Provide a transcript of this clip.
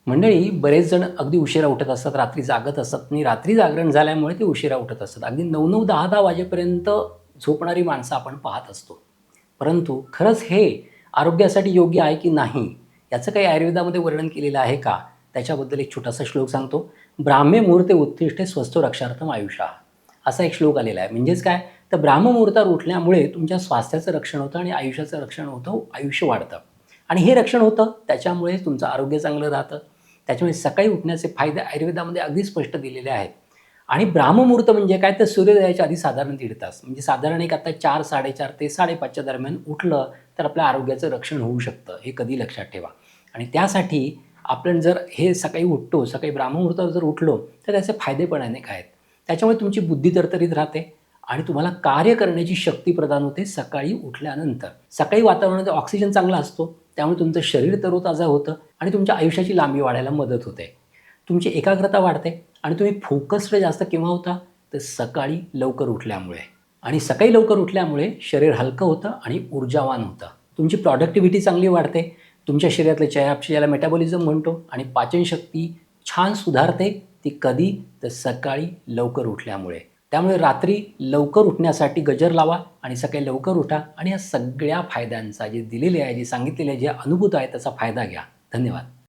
मंडळी बरेच जण अगदी उशिरा उठत असतात, रात्री जागत असतात आणि रात्री जागरण झाल्यामुळे ते उशिरा उठत असतात. अगदी 9-9, 10-10 वाजेपर्यंत झोपणारी माणसं आपण पाहत असतो. परंतु खरंच हे आरोग्यासाठी योग्य आहे की नाही, याचं काही आयुर्वेदामध्ये वर्णन केलेलं आहे का? त्याच्याबद्दल एक छोटासा श्लोक सांगतो. ब्राह्मे मुहूर्ते उत्तिष्ठे स्वस्थो रक्षार्थम आयुषा. असा एक श्लोक आलेला आहे. म्हणजेच काय? तर ब्राह्ममुहूर्तावर उठल्यामुळे तुमच्या स्वास्थ्याचं रक्षण होतं आणि आयुष्याचं रक्षण होतं, आयुष्य वाढतं. आणि हे रक्षण होतं त्याच्यामुळे तुमचं आरोग्य चांगलं राहतं. त्याच्यामुळे सकाळी उठण्याचे फायदे आयुर्वेदामध्ये अगदी स्पष्ट दिलेले आहेत. आणि ब्राह्ममुहूर्त म्हणजे काय? तर सूर्योदयाच्या आधी साधारण 1.5 तास. म्हणजे साधारण एक आता 4, 4:30 ते 5:30च्या दरम्यान उठलं तर आपल्या आरोग्याचं रक्षण होऊ शकतं. हे कधी लक्षात ठेवा. आणि त्यासाठी आपण जर हे सकाळी उठतो, सकाळी ब्राह्ममुहूर्तावर जर उठलो, तर त्याचे फायदे पण अनेक आहेत. त्याच्यामुळे तुमची बुद्धी तरतरीत राहते आणि तुम्हाला कार्य करण्याची शक्ती प्रदान होते सकाळी उठल्यानंतर. सकाळी वातावरणात ऑक्सिजन चांगला असतो, त्यामुळे तुमचं शरीर तरोताजा होतं आणि तुमच्या आयुष्याची लांबी वाढायला मदत होते. तुमची एकाग्रता वाढते आणि तुम्ही फोकस्ड जास्त केव्हा होता? तर सकाळी लवकर उठल्यामुळे. आणि सकाळी लवकर उठल्यामुळे शरीर हलकं होतं आणि ऊर्जावान होतं. तुमची प्रॉडक्टिव्हिटी चांगली वाढते. तुमच्या शरीरातले चयापचय याला मेटाबॉलिझम म्हणतो आणि पाचनशक्ती छान सुधारते. ती कधी? तर सकाळी लवकर उठल्यामुळे. त्यामुळे रात्री लवकर उठण्यासाठी गजर लावा आणि सकाळी लवकर उठा आणि या सगळ्या फायद्यांचा जे दिलेले आहे, जे सांगितलेले आहे, जे अनुभूत आहे त्याचा फायदा घ्या. धन्यवाद.